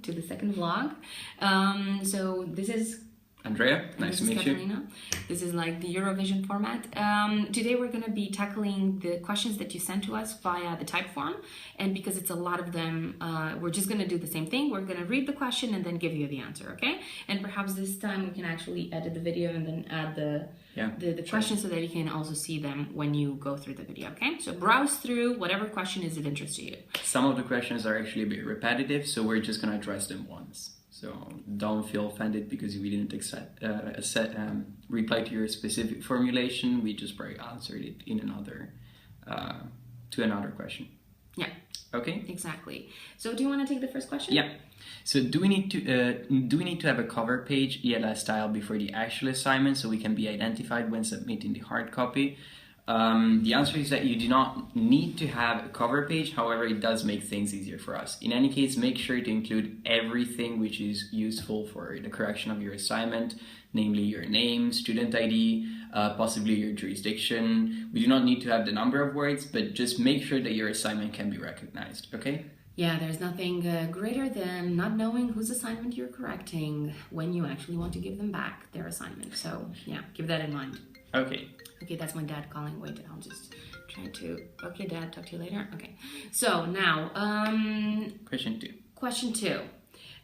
to the second vlog. So this is Andrea, nice to meet you. This is like the Eurovision format. Today we're going to be tackling the questions that you sent to us via the type form, and because it's a lot of them, we're just going to do the same thing. We're going to read the question and then give you the answer, okay? And perhaps this time we can actually edit the video and then add the questions so that you can also see them when you go through the video, okay? So browse through whatever question is of interest to you. Some of the questions are actually a bit repetitive, so we're just going to address them once. So don't feel offended because we didn't reply to your specific formulation. We just probably answered it in to another question. Yeah. Okay. Exactly. So do you want to take the first question? Yeah. So do we need to have a cover page ELS style before the actual assignment so we can be identified when submitting the hard copy? The answer is that you do not need to have a cover page, however it does make things easier for us. In any case, make sure to include everything which is useful for the correction of your assignment, namely your name, student ID, possibly your jurisdiction. We do not need to have the number of words, but just make sure that your assignment can be recognized, okay? Yeah, there's nothing greater than not knowing whose assignment you're correcting when you actually want to give them back their assignment. So yeah, keep that in mind. Okay. Okay, that's my dad calling. Wait, I'll just try to... Okay, Dad, talk to you later. Okay, so now... Question 2. Question 2.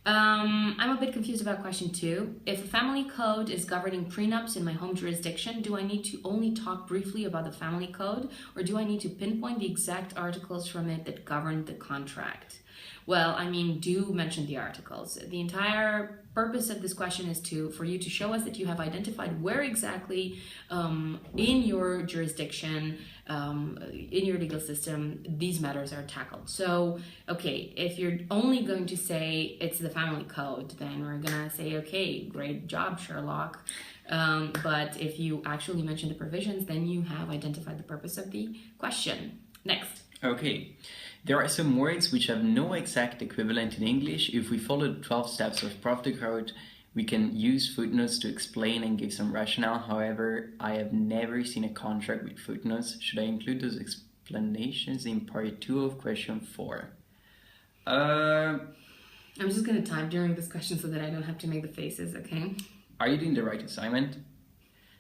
I'm a bit confused about question 2. If a family code is governing prenups in my home jurisdiction, do I need to only talk briefly about the family code, or do I need to pinpoint the exact articles from it that govern the contract? Well, I mean, do mention the articles. The entire purpose of this question is for you to show us that you have identified where exactly in your jurisdiction, in your legal system, these matters are tackled. So, okay, if you're only going to say it's the family code, then we're gonna say, okay, great job, Sherlock. But if you actually mention the provisions, then you have identified the purpose of the question. Next. Okay. There are some words which have no exact equivalent in English. If we follow the 12 steps of Prof the Groot, we can use footnotes to explain and give some rationale. However, I have never seen a contract with footnotes. Should I include those explanations in part 2 of question 4? I'm just going to type during this question so that I don't have to make the faces, okay? Are you doing the right assignment?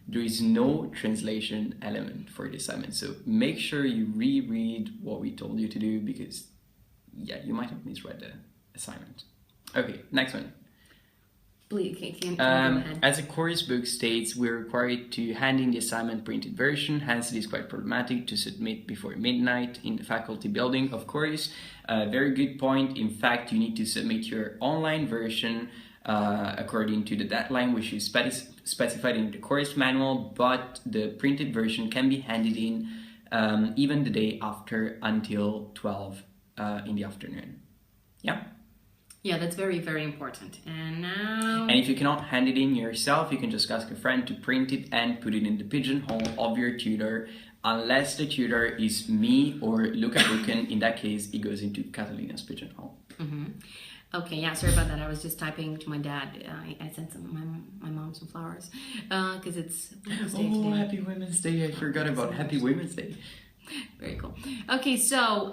There is no translation element for the assignment, so make sure you reread what we told you to do because, yeah, you might have misread the assignment. Okay, next one. Please, can go ahead. As a course book states, we're required to hand in the assignment printed version, hence it is quite problematic to submit before midnight in the faculty building, of course. Very good point. In fact, you need to submit your online version according to the deadline which is specified in the course manual, but the printed version can be handed in even the day after until 12 in the afternoon. Yeah? Yeah, that's very, very important. And now... And if you cannot hand it in yourself, you can just ask a friend to print it and put it in the pigeonhole of your tutor, unless the tutor is me or Luca Buchan. In that case, it goes into Catalina's pigeonhole. Mm-hmm. Okay, yeah, sorry about that. I was just typing to my dad. I sent my mom some flowers because it's Women's Day today. Happy Women's Day. I forgot about Happy Women's Day. Very cool. Okay, so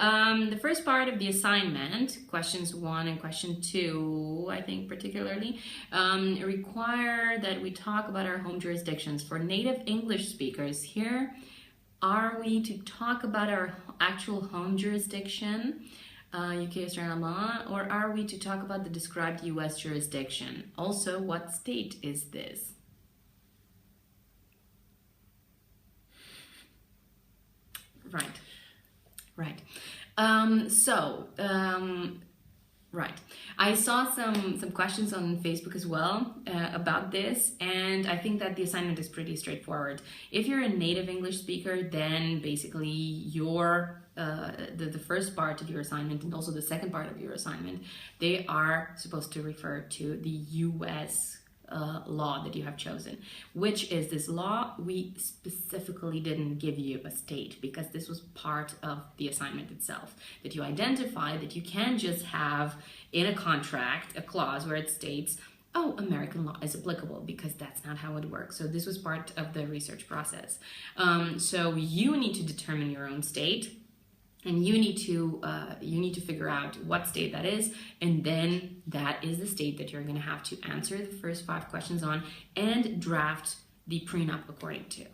the first part of the assignment, questions 1 and question 2, I think particularly, require that we talk about our home jurisdictions. For native English speakers here, are we to talk about our actual home jurisdiction? UK, Australia, or are we to talk about the described US jurisdiction? Also, what state is this? Right. Right. I saw some questions on Facebook as well about this, and I think that the assignment is pretty straightforward. If you're a native English speaker, then basically your the first part of your assignment and also the second part of your assignment, they are supposed to refer to the US law that you have chosen. Which is this law? We specifically didn't give you a state because this was part of the assignment itself, that you identify that you can just have in a contract a clause where it states, oh, American law is applicable, because that's not how it works. So this was part of the research process. So you need to determine your own state. And you need to figure out what state that is, and then that is the state that you're going to have to answer the first 5 questions on and draft the prenup according to.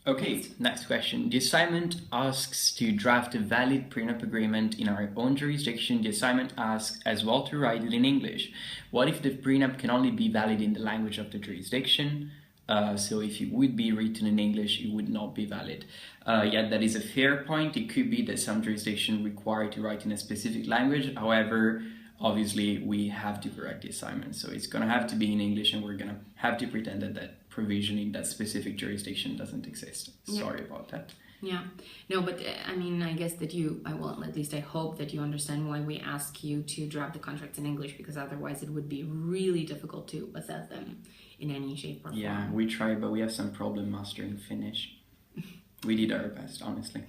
Okay, next question. The assignment asks to draft a valid prenup agreement in our own jurisdiction. The assignment asks as well to write it in English. What if the prenup can only be valid in the language of the jurisdiction? So if it would be written in English, it would not be valid. Yeah, that is a fair point. It could be that some jurisdictions require to write in a specific language. However, obviously, we have to correct the assignment. So it's going to have to be in English, and we're going to have to pretend that that provision in that specific jurisdiction doesn't exist. Sorry about that. Yeah, no, but I mean, I guess that at least I hope that you understand why we ask you to draft the contracts in English, because otherwise it would be really difficult to assess them in any shape or form. Yeah, we try, but we have some problem mastering Finnish. We did our best, honestly.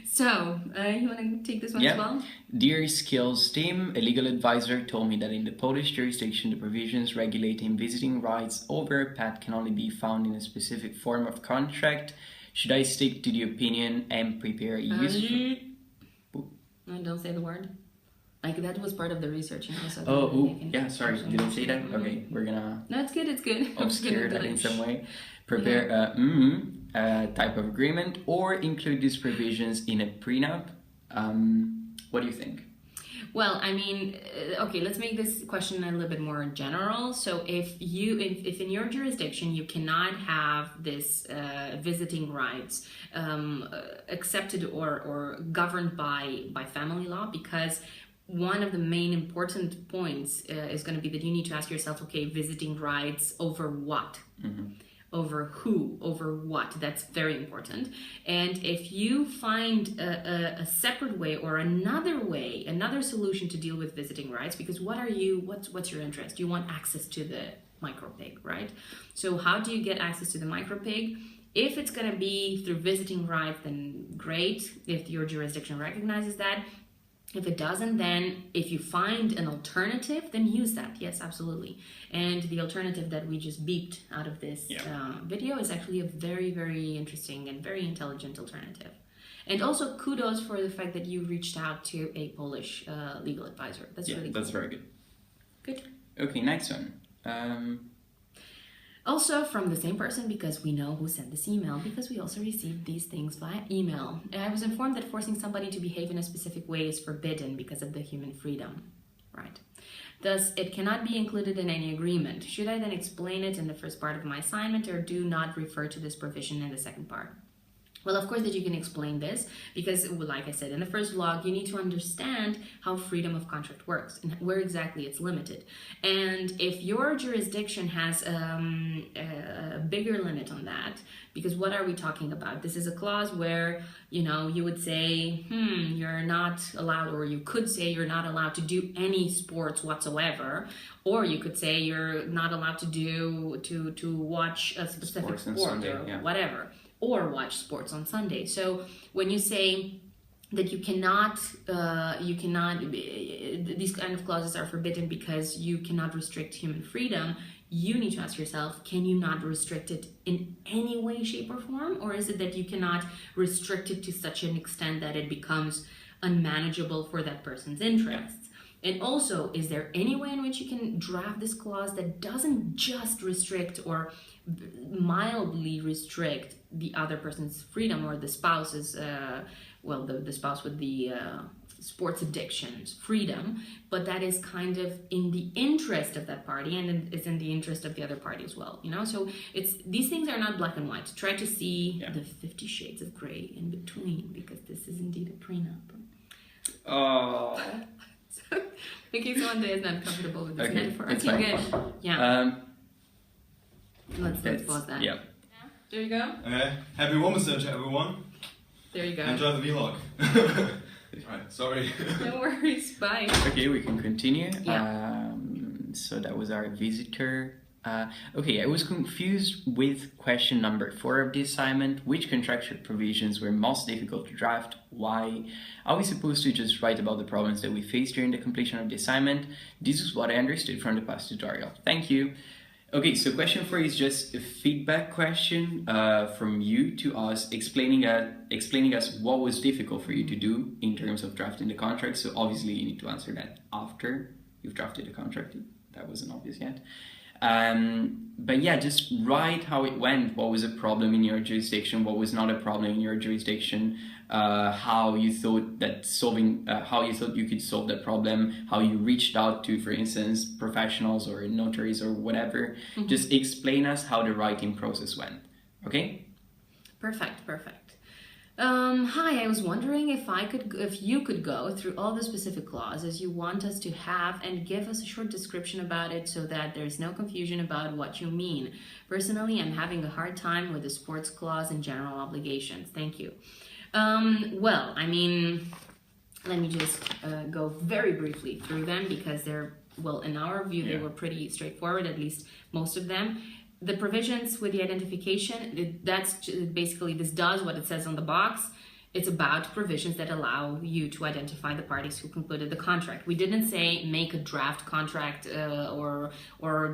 So, you want to take this one as well? Dear Skills team, a legal advisor told me that in the Polish jurisdiction, the provisions regulating visiting rights over a pet can only be found in a specific form of contract. Should I stick to the opinion and prepare a useful... Don't say the word. Like, that was part of the research, you know. So sorry, did I say that? Okay, we're gonna... No, it's good. Obscure that in some way. Prepare a type of agreement or include these provisions in a prenup. What do you think? Well, I mean, okay, let's make this question a little bit more general. So if in your jurisdiction you cannot have this visiting rights accepted or governed by family law, because one of the main important points is going to be that you need to ask yourself, okay, visiting rights over what? Mm-hmm. Over who, over what? That's very important. And if you find a separate way or another solution to deal with visiting rights, because what's your interest? You want access to the micropig, right? So how do you get access to the micropig? If it's going to be through visiting rights, then great, if your jurisdiction recognizes that. If it doesn't, then if you find an alternative, then use that. Yes, absolutely. And the alternative that we just beeped out of this video is actually a very, very interesting and very intelligent alternative. And also kudos for the fact that you reached out to a Polish legal advisor. That's really cool. That's very good. Good. Okay, next one. Also from the same person, because we know who sent this email, because we also received these things via email. I was informed that forcing somebody to behave in a specific way is forbidden because of the human freedom, right? Thus, it cannot be included in any agreement. Should I then explain it in the first part of my assignment, or do not refer to this provision in the second part? Well, of course that you can explain this, because like I said in the first vlog, you need to understand how freedom of contract works and where exactly it's limited. And if your jurisdiction has a bigger limit on that, because what are we talking about? This is a clause where, you know, you would say, you're not allowed, or you could say you're not allowed to do any sports whatsoever, or you could say you're not allowed to watch a specific sport or whatever. Or watch sports on Sunday. So when you say that you cannot, these kind of clauses are forbidden because you cannot restrict human freedom, you need to ask yourself, can you not restrict it in any way, shape, or form? Or is it that you cannot restrict it to such an extent that it becomes unmanageable for that person's interests? And also, is there any way in which you can draft this clause that doesn't just restrict or mildly restrict the other person's freedom, or the spouse's, the spouse with the sports addictions freedom, but that is kind of in the interest of that party, and it's in the interest of the other party as well, you know? So these things are not black and white. Try to see the 50 shades of gray in between, because this is indeed a prenup. Oh. In case one day is not comfortable with this metaphor. It's okay, good. Fine. Yeah. Let's pause that. Yeah. There you go. Happy Women's Day to everyone. There you go. Enjoy the vlog. Alright, sorry. No worries. Bye. Okay, we can continue. Yeah. So that was our visitor. Okay, I was confused with question number 4 of the assignment. Which contractual provisions were most difficult to draft? Why? Are we supposed to just write about the problems that we faced during the completion of the assignment? This is what I understood from the past tutorial. Thank you. Okay, so question 4 is just a feedback question from you to us, explaining us what was difficult for you to do in terms of drafting the contract. So obviously you need to answer that after you've drafted the contract. That wasn't obvious yet. But yeah, just write how it went. What was a problem in your jurisdiction? What was not a problem in your jurisdiction? How you thought that how you thought you could solve that problem? How you reached out to, for instance, professionals or notaries or whatever. Mm-hmm. Just explain us how the writing process went. Okay? Perfect. Hi, I was wondering if you could go through all the specific clauses you want us to have and give us a short description about it so that there's no confusion about what you mean. Personally, I'm having a hard time with the sports clause and general obligations. Thank you. Well, I mean, let me just go very briefly through them because in our view, they were pretty straightforward, at least most of them. The provisions with the identification, that's basically, this does what it says on the box. It's about provisions that allow you to identify the parties who concluded the contract. We didn't say make a draft contract or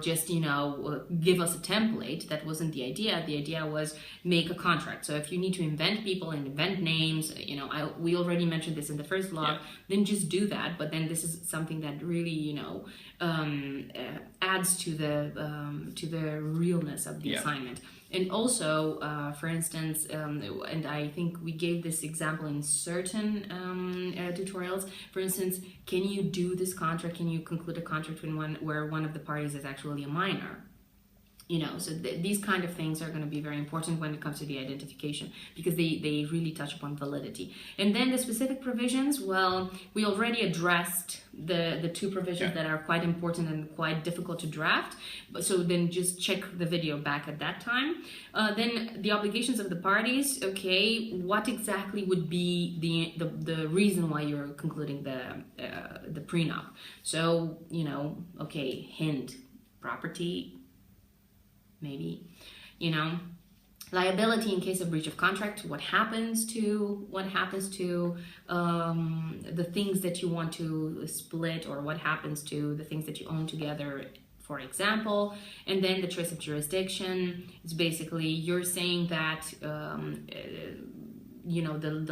just, give us a template. That wasn't the idea. The idea was make a contract. So if you need to invent people and invent names, we already mentioned this in the first log, then just do that. But then this is something that really, adds to the realness of the assignment. And also, for instance, and I think we gave this example in certain tutorials. For instance, can you do this contract? Can you conclude a contract where one of the parties is actually a minor? So these kind of things are going to be very important when it comes to the identification because they really touch upon validity. And then the specific provisions, well, we already addressed the two provisions that are quite important and quite difficult to draft. So then just check the video back at that time. Then the obligations of the parties, okay, what exactly would be the reason why you're concluding the prenup? So, okay, hint, property, maybe, liability in case of breach of contract, what happens to the things that you want to split, or what happens to the things that you own together, for example. And then the choice of jurisdiction is basically you're saying that the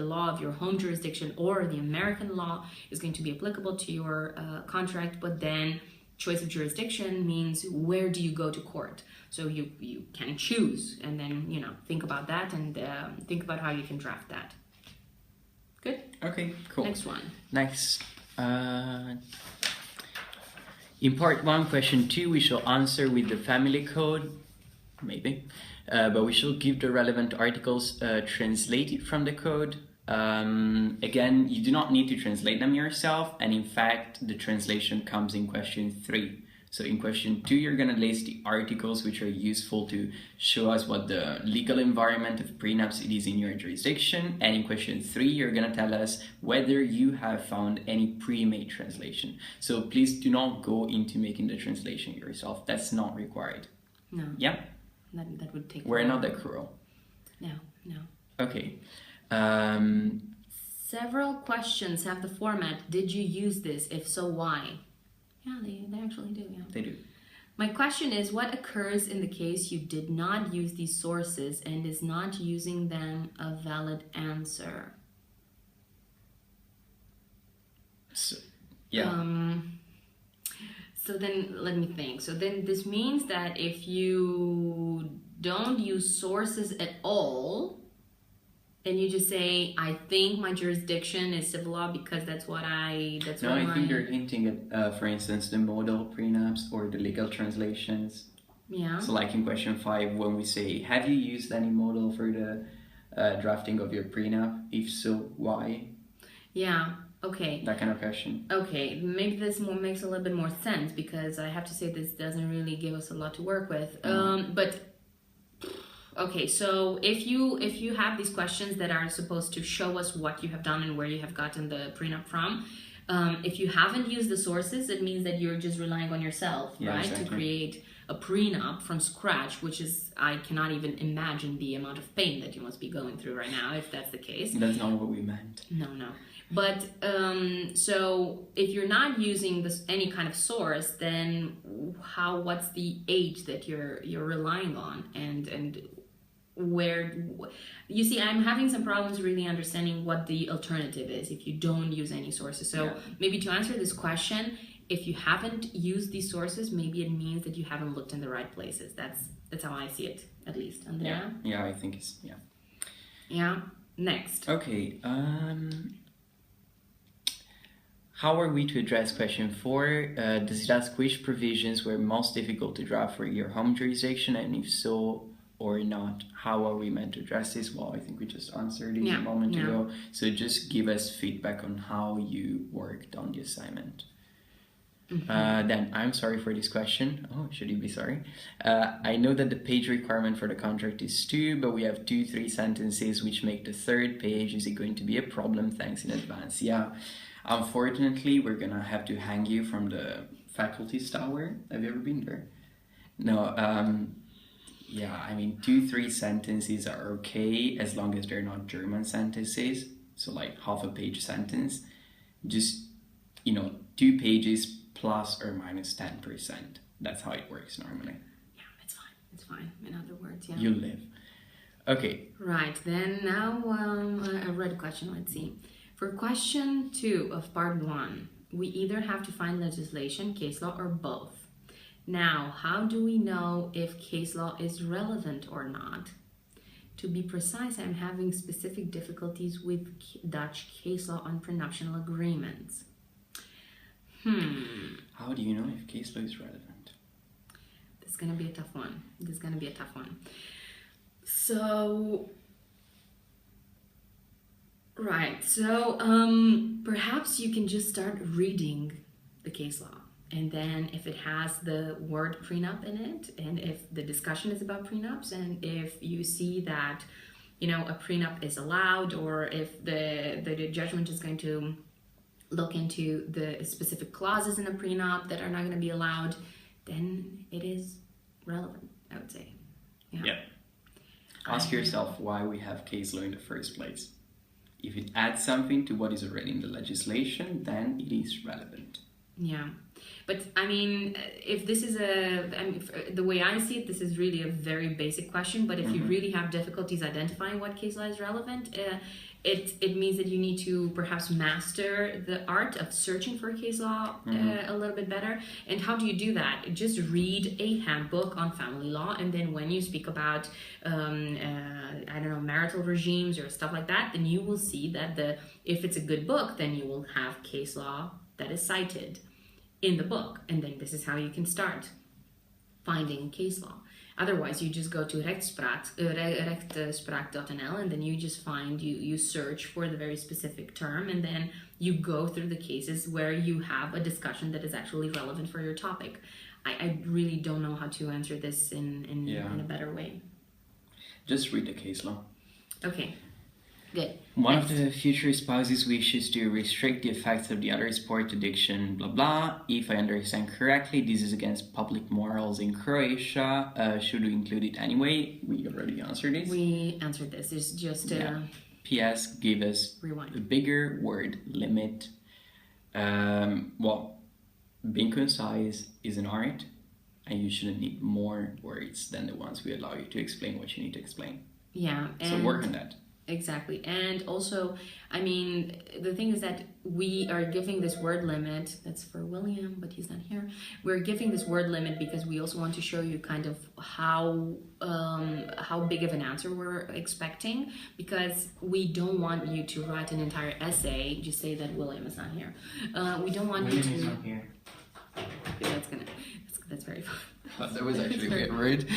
law of your home jurisdiction or the American law is going to be applicable to your contract, but then choice of jurisdiction means where do you go to court? So you can choose, and then think about that and think about how you can draft that. Good. Okay. Cool. Next one. Next. In part 1, question 2, we shall answer with the family code, maybe, but we shall give the relevant articles translated from the code. Again, you do not need to translate them yourself, and in fact the translation comes in question 3. So in question 2 you're going to list the articles which are useful to show us what the legal environment of prenups it is in your jurisdiction, and in question 3 you're going to tell us whether you have found any pre-made translation. So please do not go into making the translation yourself. That's not required. No. Yeah? That would take We're not that cruel. No. Okay. Several questions have the format, did you use this? If so, why? Yeah, they actually do, yeah. They do. My question is, what occurs in the case you did not use these sources and is not using them a valid answer? So, yeah. So then, let me think. So then this means that if you don't use sources at all, then you just say, I think my jurisdiction is civil law because that's what I think you're hinting at, for instance, the modal prenups or the legal translations. Yeah. So like in question 5, when we say, have you used any modal for the drafting of your prenup? If so, why? Yeah. Okay. That kind of question. Okay, maybe this makes a little bit more sense because I have to say this doesn't really give us a lot to work with. But okay, so if you have these questions that are supposed to show us what you have done and where you have gotten the prenup from, if you haven't used the sources, it means that you're just relying on yourself, right? Exactly. To create. a prenup from scratch, which is, I cannot even imagine the amount of pain that you must be going through right now, if that's the case. That's not what we meant. No. But so if you're not using any kind of source, then what's the age that you're relying on, and where you see I'm having some problems really understanding what the alternative is if you don't use any sources. So maybe to answer this question, if you haven't used these sources, maybe it means that you haven't looked in the right places. That's how I see it, at least. Andrea? Yeah, I think it's Yeah. Next. Okay. How are we to address question 4? Does it ask which provisions were most difficult to draft for your home jurisdiction, and if so or not, how are we meant to address this? Well, I think we just answered it a moment ago. So just give us feedback on how you worked on the assignment. Then I'm sorry for this question. Oh, should you be sorry? I know that the page requirement for the contract is 2, but we have 2-3 sentences which make the 3rd page. Is it going to be a problem? Thanks in advance. Yeah, unfortunately, we're gonna have to hang you from the faculty's tower. Have you ever been there? No. Yeah, I mean 2-3 sentences are okay as long as they're not German sentences. So like half a page sentence. Just 2 pages plus or minus 10%. That's how it works normally. Yeah, it's fine. In other words, yeah. You live. Okay. Right, then now I read a question, let's see. For question 2 of part 1, we either have to find legislation, case law, or both. Now, how do we know if case law is relevant or not? To be precise, I'm having specific difficulties with Dutch case law on prenuptial agreements. How do you know if case law is relevant? This is going to be a tough one. So, right. So, perhaps you can just start reading the case law. And then if it has the word prenup in it, and if the discussion is about prenups, and if you see that, a prenup is allowed, or if the judgment is going to look into the specific clauses in a prenup that are not going to be allowed, then it is relevant, I would say. Yeah. Ask yourself why we have case law in the first place. If it adds something to what is already in the legislation, then it is relevant. Yeah. But I mean, if this is the way I see it, this is really a very basic question. But if you really have difficulties identifying what case law is relevant, it means that you need to perhaps master the art of searching for case law a little bit better. And how do you do that? Just read a handbook on family law, and then when you speak about marital regimes or stuff like that, then you will see that if it's a good book, then you will have case law that is cited in the book, and then this is how you can start finding case law. Otherwise, you just go to rechtspraak.nl, and then you just you search for the very specific term, and then you go through the cases where you have a discussion that is actually relevant for your topic. I really don't know how to answer this in a better way. Just read the case law. Okay. Good. One of the future spouses wishes to restrict the effects of the other's sport addiction, blah blah. If I understand correctly, this is against public morals in Croatia. Should we include it anyway? We already answered this. We answered this. It's just PS, give us rewind. a bigger word limit. Being concise is an art, and you shouldn't need more words than the ones we allow you to explain what you need to explain. Yeah. So work on that. Exactly. And also, I mean, the thing is that we are giving this word limit, that's for William, but he's not here. We're giving this word limit because we also want to show you kind of how big of an answer we're expecting, because we don't want you to write an entire essay, just say that William is not here. We don't want William you to... is not here. Okay, that's very fun. That was actually a bit rude.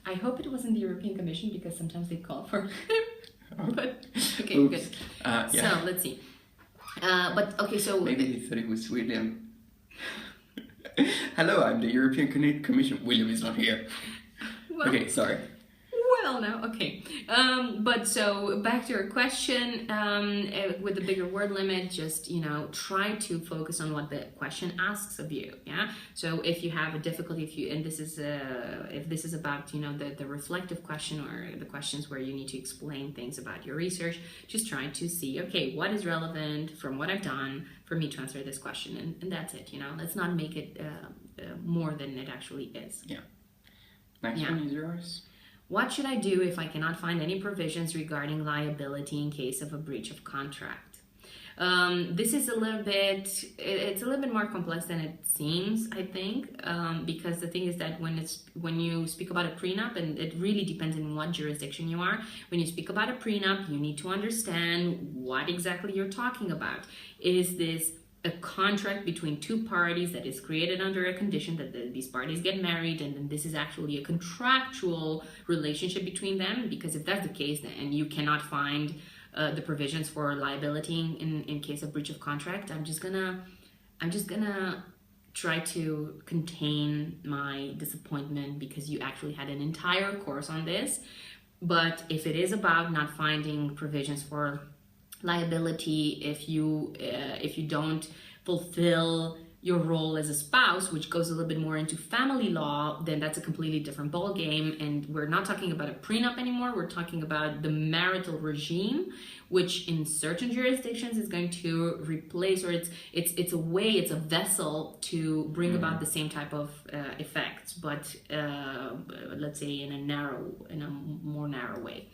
I hope it wasn't the European Commission, because sometimes they call for but okay, Oops. good. Yeah. So let's see. So maybe they thought it was William. Hello, I'm the European Commission. William is not here. Well, okay, sorry. well, no, okay. But so back to your question, with the bigger word limit, just, try to focus on what the question asks of you. Yeah. So if you have a difficulty, if this is about, the reflective question or the questions where you need to explain things about your research, just try to see, okay, what is relevant from what I've done for me to answer this question. And that's it, let's not make it more than it actually is. Yeah. Next one is yours. What should I do if I cannot find any provisions regarding liability in case of a breach of contract? This is it's a little bit more complex than it seems, I think, because the thing is that when you speak about a prenup, and it really depends on what jurisdiction you are, when you speak about a prenup, you need to understand what exactly you're talking about. Is this a contract between two parties that is created under a condition that these parties get married, and then this is actually a contractual relationship between them? Because if that's the case, and you cannot find the provisions for liability in case of breach of contract, I'm just gonna try to contain my disappointment, because you actually had an entire course on this. But if it is about not finding provisions for liability, if you don't fulfill your role as a spouse, which goes a little bit more into family law, then that's a completely different ball game. And we're not talking about a prenup anymore. We're talking about the marital regime, which in certain jurisdictions is going to replace, or it's a vessel to bring about the same type of effects, but let's say in a more narrow way.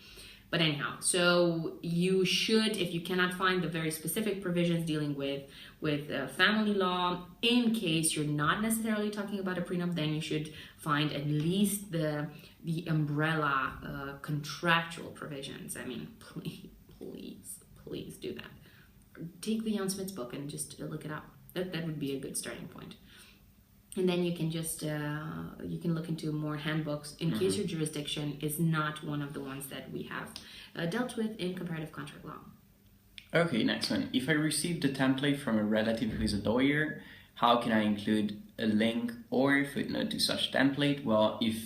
But anyhow, so you should, if you cannot find the very specific provisions dealing with family law, in case you're not necessarily talking about a prenup, then you should find at least the umbrella contractual provisions. I mean, please do that. Take the Jan Smith's book and just look it up. That would be a good starting point. And then you can just you can look into more handbooks in case your jurisdiction is not one of the ones that we have dealt with in comparative contract law. Okay, next one. If I received a template from a relative who is a lawyer, how can I include a link or a footnote to such template? Well, if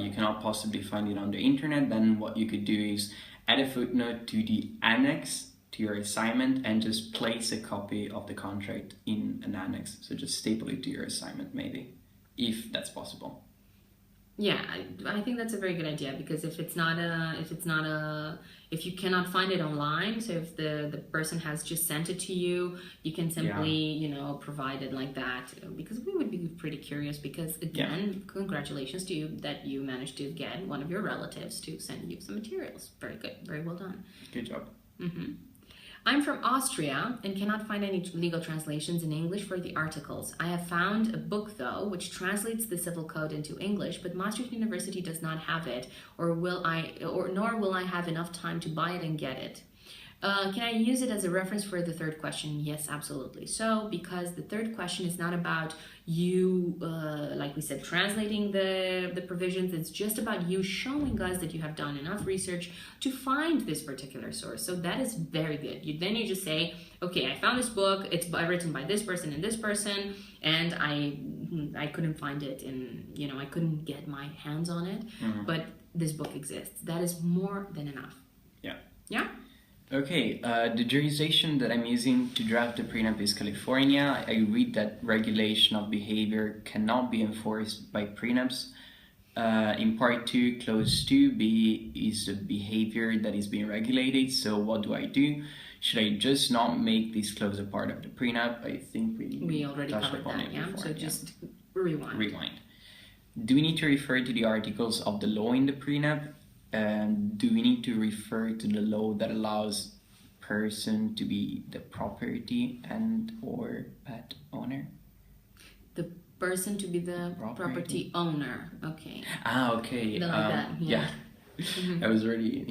you cannot possibly find it on the internet, then what you could do is add a footnote to the annex to your assignment and just place a copy of the contract in an annex. So just staple it to your assignment, maybe, if that's possible. Yeah, I think that's a very good idea, because if you cannot find it online, so if the person has just sent it to you, you can simply provide it like that, because we would be pretty curious, because again, congratulations to you that you managed to get one of your relatives to send you some materials. Very good, very well done. Good job. I'm from Austria and cannot find any legal translations in English for the articles. I have found a book, though, which translates the civil code into English, but Maastricht University does not have it, nor will I have enough time to buy it and get it. Can I use it as a reference for the third question? Yes, absolutely. So, because the third question is not about you, like we said, translating the provisions. It's just about you showing us that you have done enough research to find this particular source. So that is very good. Then you just say, okay, I found this book. It's written by this person and this person, and I couldn't find it, and I couldn't get my hands on it. But this book exists. That is more than enough. Yeah. Yeah. Okay, the jurisdiction that I'm using to draft the prenup is California. I read that regulation of behavior cannot be enforced by prenups. In part 2, clause 2b is the behavior that is being regulated. So what do I do? Should I just not make this clause a part of the prenup? I think we already covered that, yeah? Before, so just rewind. Do we need to refer to the articles of the law in the prenup? Do we need to refer to the law that allows person to be the property and or pet owner? The person to be the property owner. Okay. Okay. Like that. Yeah. I was already,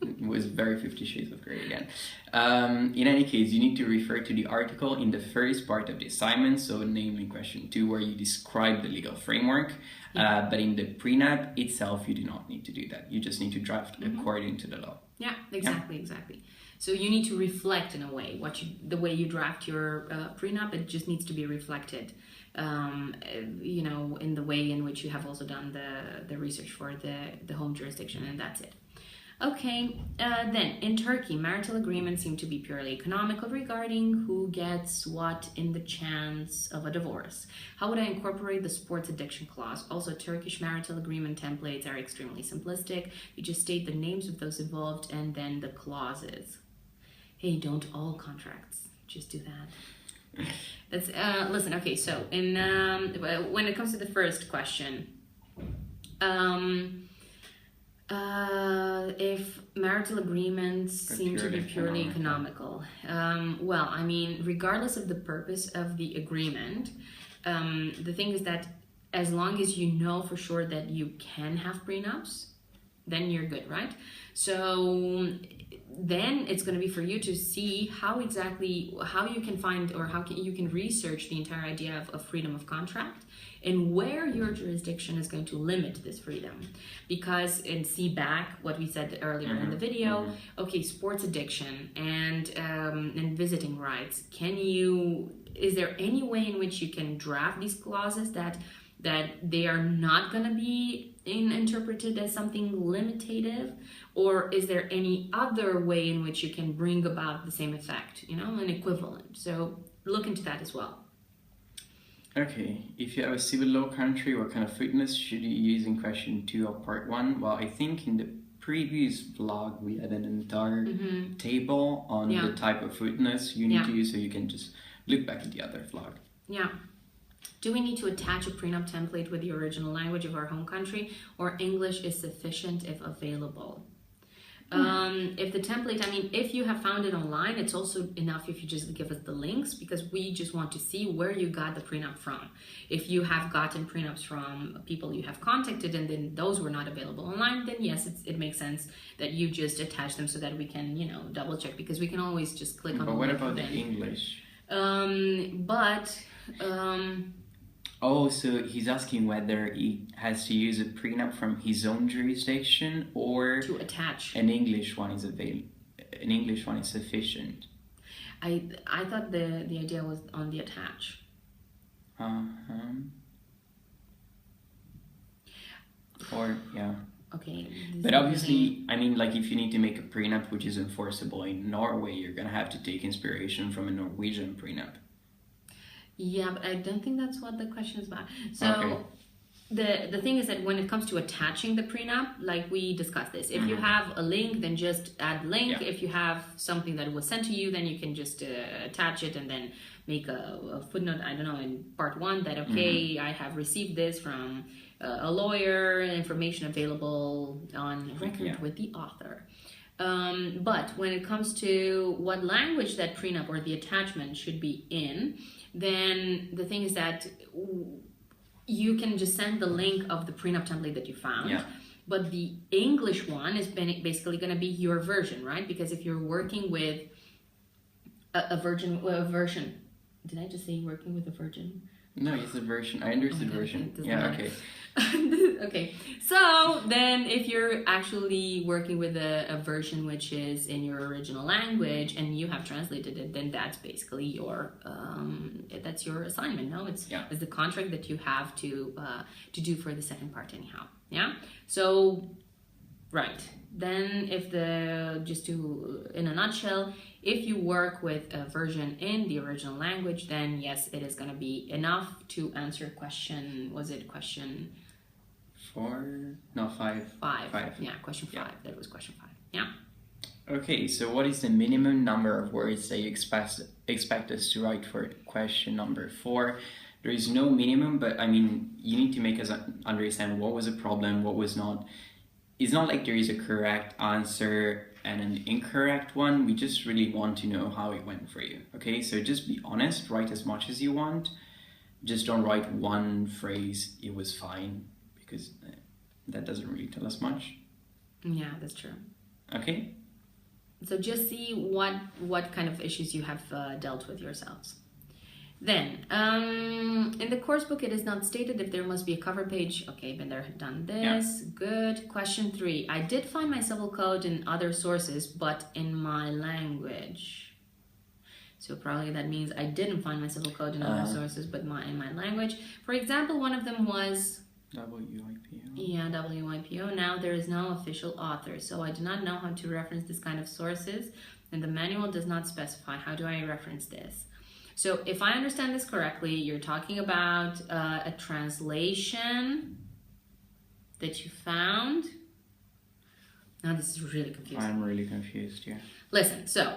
it was very 50 Shades of Grey again. In any case, you need to refer to the article in the first part of the assignment, so namely question 2, where you describe the legal framework. But in the prenup itself, you do not need to do that. You just need to draft according to the law. Yeah, exactly. So you need to reflect in a way the way you draft your prenup. It just needs to be reflected. you know, in the way in which you have also done the research for the home jurisdiction, and that's it. Okay, then in Turkey, marital agreements seem to be purely economical regarding who gets what in the chance of a divorce. How would I incorporate the sports addiction clause? Also, Turkish marital agreement templates are extremely simplistic. You just state the names of those involved and then the clauses. Hey, don't all contracts just do that. That's listen. Okay, so in when it comes to the first question, if marital agreements seem to be purely economical, well, I mean, regardless of the purpose of the agreement, the thing is that as long as you know for sure that you can have prenups, then you're good, right? So then it's going to be for you to see how you can find, or you can research the entire idea of freedom of contract and where your jurisdiction is going to limit this freedom. Because, and see back what we said earlier in the video, okay, sports addiction and visiting rights, is there any way in which you can draft these clauses that they are not going to be interpreted as something limitative, or is there any other way in which you can bring about the same effect, you know, an equivalent? So look into that as well. Okay, if you have a civil law country, what kind of footnotes should you use in question 2 of part 1? Well, I think in the previous vlog we had an entire table on the type of footnotes you need to use, so you can just look back at the other vlog. Yeah. Do we need to attach a prenup template with the original language of our home country, or English is sufficient if available? If the template, I mean, if you have found it online, it's also enough if you just give us the links, because we just want to see where you got the prenup from. If you have gotten prenups from people you have contacted and then those were not available online, then yes, it makes sense that you just attach them so that we can, you know, double check, because we can always just click on. But what about the English? Oh, so he's asking whether he has to use a prenup from his own jurisdiction or to attach an English one is an English one is sufficient. I thought the idea was on the attach. Or yeah. Okay. But obviously, I mean, like if you need to make a prenup which is enforceable in Norway, you're gonna have to take inspiration from a Norwegian prenup. Yeah, but I don't think that's what the question is about. So the thing is that when it comes to attaching the prenup, like we discussed this, if you have a link, then just add link. Yeah. If you have something that was sent to you, then you can just attach it and then make a footnote, I don't know, in part 1 that, okay, I have received this from a lawyer, information available on record with the author. But when it comes to what language that prenup or the attachment should be in, then the thing is that you can just send the link of the prenup template that you found. Yeah. But the English one is basically going to be your version, right? Because if you're working with a version. Did I just say working with a version? No, it's a version. I understood version. Yeah, okay. Okay, so then if you're actually working with a version which is in your original language and you have translated it, then that's basically your that's your assignment. No, it's the contract that you have to do for the second part anyhow. Yeah. So right then, just to in a nutshell, if you work with a version in the original language, then yes, it is going to be enough to answer question. Was it question 4? No, 5. 5. Yeah, question 5. That was question 5. Yeah. Okay, so what is the minimum number of words that you expect us to write for question number 4? There is no minimum, but I mean, you need to make us understand what was a problem, what was not. It's not like there is a correct answer and an incorrect one. We just really want to know how it went for you. Okay, so just be honest, write as much as you want. Just don't write one phrase, it was fine, because that doesn't really tell us much. Yeah, that's true. Okay. So just see what kind of issues you have dealt with yourselves. Then, in the course book, it is not stated if there must be a cover page. Okay, been there, done this. Yeah. Good. Question 3. I did find my civil code in other sources, but in my language. So probably that means I didn't find my civil code in other sources, but in my language. For example, one of them was WIPO. Yeah, WIPO. Now there is no official author, so I do not know how to reference this kind of sources, and the manual does not specify. How do I reference this? So if I understand this correctly, you're talking about a translation that you found. Now this is really confusing. I'm really confused, yeah. Listen, so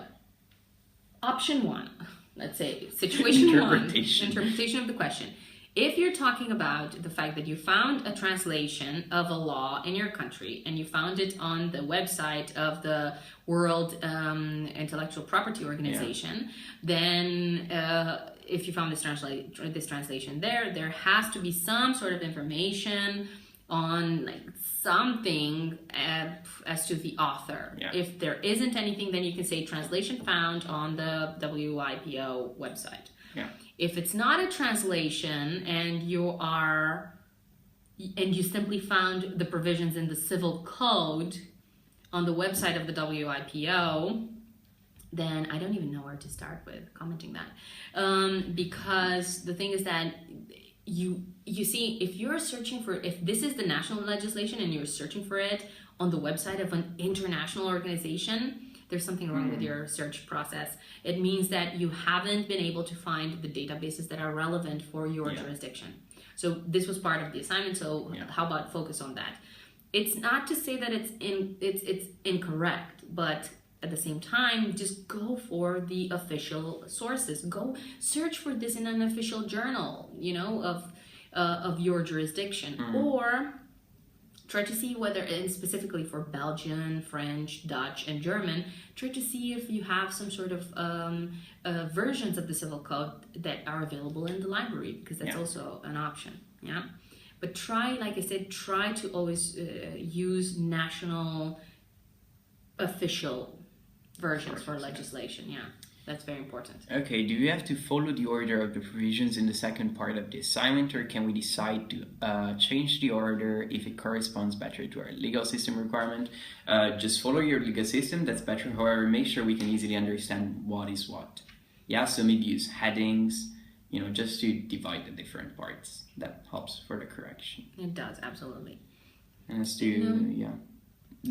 option one, let's say situation one, interpretation of the question. If you're talking about the fact that you found a translation of a law in your country and you found it on the website of the World Intellectual Property Organization, then if you found this translation there has to be some sort of information on like something as to the author. Yeah. If there isn't anything, then you can say translation found on the WIPO website. Yeah. If it's not a translation and you simply found the provisions in the civil code on the website of the WIPO, then I don't even know where to start with commenting that. Because the thing is that you see, if you're searching for, if this is the national legislation and you're searching for it on the website of an international organization, there's something wrong with your search process. It means that you haven't been able to find the databases that are relevant for your jurisdiction. So this was part of the assignment, so how about focus on that? It's not to say that it's incorrect, but at the same time, just go for the official sources. Go search for this in an official journal, of your jurisdiction, or try to see whether, and specifically for Belgian, French, Dutch, and German, try to see if you have some sort of versions of the civil code that are available in the library, because that's also an option. Yeah, but try, like I said, try to always use national official versions for legislation. Yeah. That's very important. Okay, do you have to follow the order of the provisions in the second part of the assignment, or can we decide to change the order if it corresponds better to our legal system requirement? Just follow your legal system, that's better. However, make sure we can easily understand what is what. Yeah, so maybe use headings, just to divide the different parts. That helps for the correction. It does, absolutely. And let's do,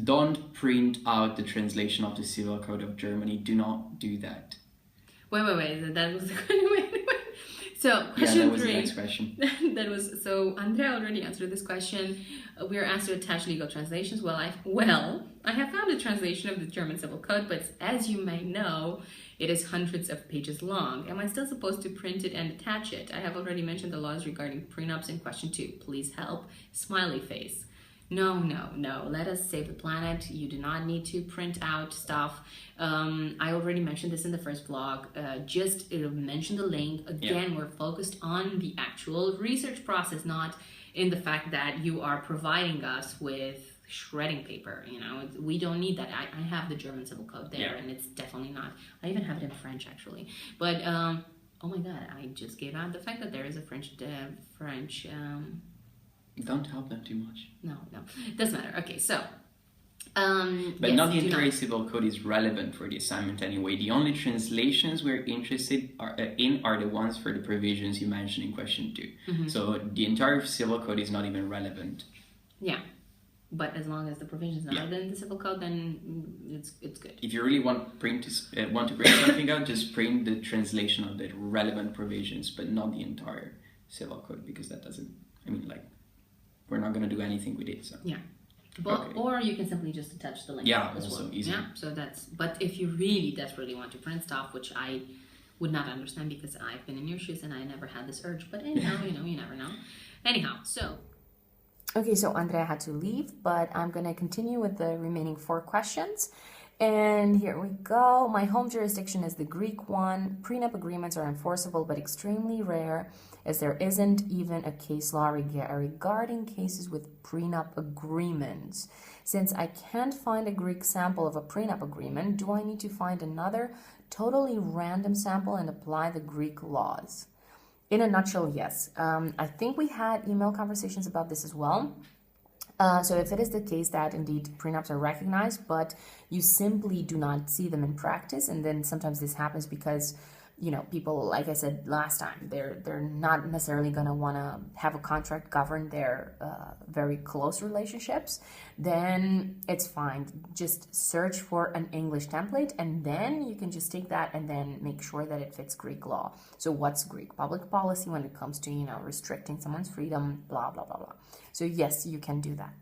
Don't print out the translation of the Civil Code of Germany. Do not do that. Wait. That was the wait. So question that was 3. The next question. That was so. Andrea already answered this question. We are asked to attach legal translations. Well, I have found a translation of the German Civil Code, but as you may know, it is hundreds of pages long. Am I still supposed to print it and attach it? I have already mentioned the laws regarding prenups in question 2. Please help. Smiley face. No. Let us save the planet. You do not need to print out stuff. I already mentioned this in the first vlog. Just mention the link. Again, we're focused on the actual research process, not in the fact that you are providing us with shredding paper. We don't need that. I have the German Civil Code there, and it's definitely not. I even have it in French, actually. But, oh my God, I just gave out the fact that there is a French don't help them too much. No, doesn't matter. Okay, so but not the entire civil code is relevant for the assignment anyway. The only translations we're interested in are the ones for the provisions you mentioned in question 2. So the entire civil code is not even relevant. Yeah, but as long as the provisions are in the civil code, then it's good. If you really want to print something out, just print the translation of the relevant provisions, but not the entire civil code, because that doesn't. We're not going to do anything with it. So. Yeah. But, or you can simply just attach the link. Yeah, also easy. Yeah, so but if you really desperately want to print stuff, which I would not understand because I've been in your shoes and I never had this urge, but anyhow, you never know. Anyhow, so. Okay, so Andrea had to leave, but I'm going to continue with the remaining 4 questions. And here we go. My home jurisdiction is the Greek one. Prenup agreements are enforceable, but extremely rare, as there isn't even a case law regarding cases with prenup agreements. Since I can't find a Greek sample of a prenup agreement, do I need to find another totally random sample and apply the Greek laws? In a nutshell, yes. I think we had email conversations about this as well. So if it is the case that indeed prenups are recognized, but you simply do not see them in practice, and then sometimes this happens because people, like I said last time, they're not necessarily going to want to have a contract govern their very close relationships, then it's fine. Just search for an English template, and then you can just take that and then make sure that it fits Greek law. So what's Greek public policy when it comes to, restricting someone's freedom, blah, blah, blah, blah. So yes, you can do that.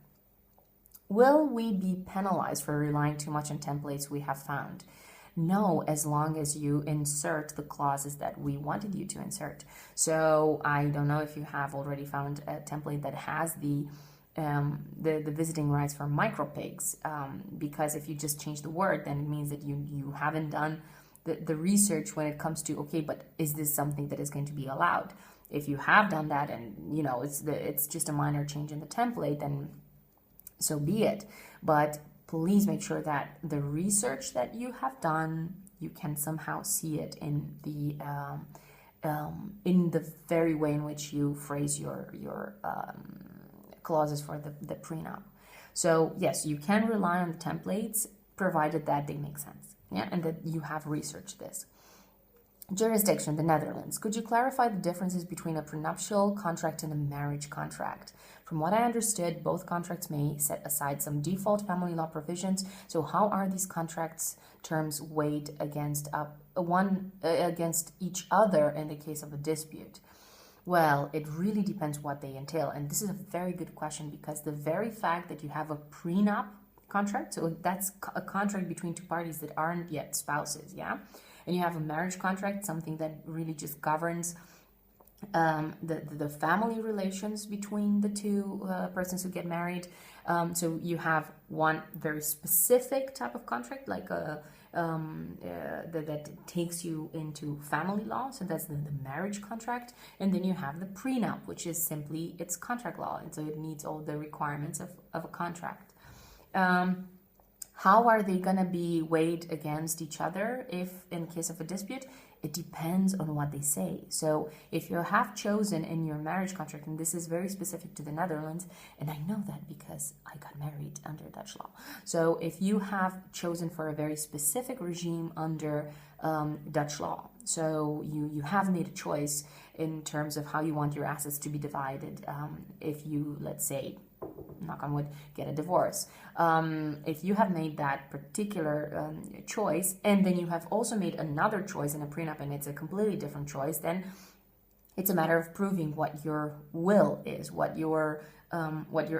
Will we be penalized for relying too much on templates we have found? No, as long as you insert the clauses that we wanted you to insert. So I don't know if you have already found a template that has the visiting rights for micropigs, because if you just change the word, then it means that you haven't done the research when it comes to, okay, but is this something that is going to be allowed? If you have done that and it's just a minor change in the template, then so be it. But please make sure that the research that you have done, you can somehow see it in the very way in which you phrase your clauses for the prenup. So yes, you can rely on the templates provided that they make sense, and that you have researched this. Jurisdiction, the Netherlands. Could you clarify the differences between a prenuptial contract and a marriage contract? From what I understood, both contracts may set aside some default family law provisions. So how are these contracts terms weighed against against each other in the case of a dispute? Well, it really depends what they entail. And this is a very good question, because the very fact that you have a prenup contract, so that's a contract between two parties that aren't yet spouses, and you have a marriage contract, something that really just governs the family relations between the two persons who get married. So you have one very specific type of contract, like that takes you into family law. So that's the marriage contract. And then you have the prenup, which is simply, it's contract law. And so it meets all the requirements of a contract. How are they going to be weighed against each other if in case of a dispute? It depends on what they say. So if you have chosen in your marriage contract, and this is very specific to the Netherlands, and I know that because I got married under Dutch law. So if you have chosen for a very specific regime under Dutch law, so you have made a choice in terms of how you want your assets to be divided. If you, let's say, knock on wood, get a divorce. If you have made that particular choice, and then you have also made another choice in a prenup, and it's a completely different choice, then it's a matter of proving what your will is, what your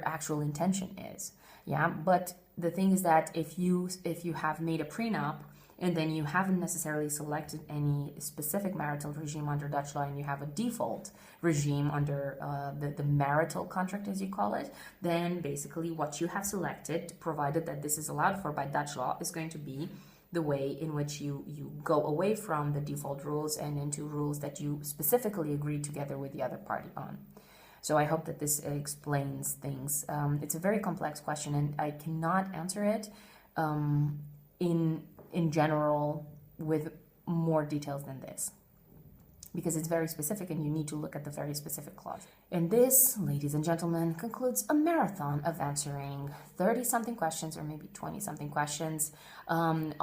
actual intention is. But the thing is that if you have made a prenup, and then you haven't necessarily selected any specific marital regime under Dutch law, and you have a default regime under the marital contract, as you call it, then basically what you have selected, provided that this is allowed for by Dutch law, is going to be the way in which you go away from the default rules and into rules that you specifically agreed together with the other party on. So I hope that this explains things. It's a very complex question, and I cannot answer it in general with more details than this, because it's very specific and you need to look at the very specific clause. And this, ladies and gentlemen, concludes a marathon of answering 30-something questions, or maybe 20-something questions on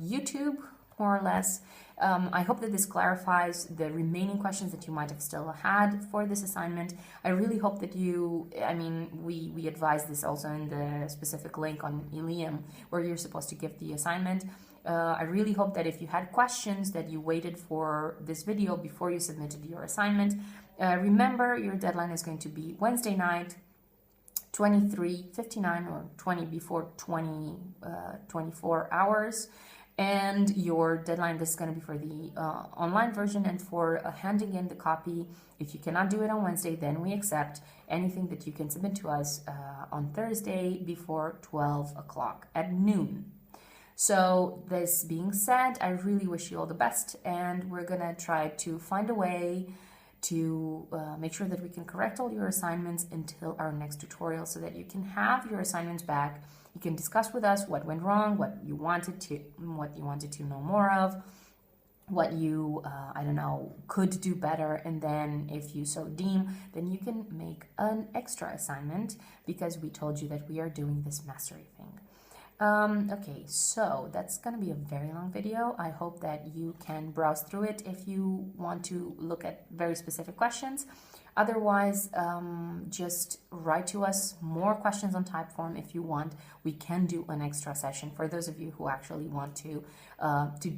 YouTube, more or less. I hope that this clarifies the remaining questions that you might have still had for this assignment. I really hope that we advise this also in the specific link on Ilium, where you're supposed to give the assignment. I really hope that if you had questions that you waited for this video before you submitted your assignment. Remember, your deadline is going to be Wednesday night, 23:59 or 20 before 24 hours. And your deadline, this is going to be for the online version, and for handing in the copy. If you cannot do it on Wednesday, then we accept anything that you can submit to us on Thursday before 12 o'clock at noon. So this being said, I really wish you all the best, and we're going to try to find a way to make sure that we can correct all your assignments until our next tutorial, so that you can have your assignments back. You can discuss with us what went wrong, what you wanted to know more of, what you, could do better. And then if you so deem, then you can make an extra assignment, because we told you that we are doing this mastery thing. Okay, so that's gonna be a very long video. I hope that you can browse through it if you want to look at very specific questions. Otherwise, just write to us more questions on Typeform if you want. We can do an extra session for those of you who actually want to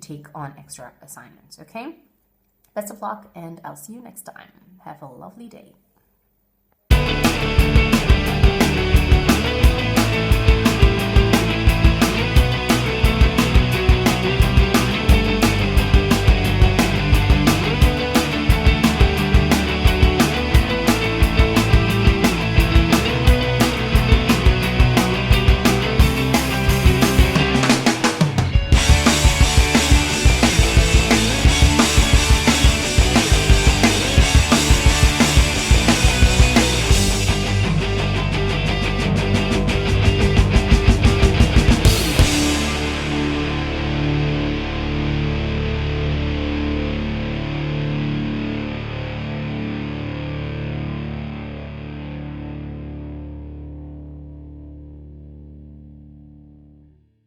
take on extra assignments, okay? Best of luck, and I'll see you next time. Have a lovely day.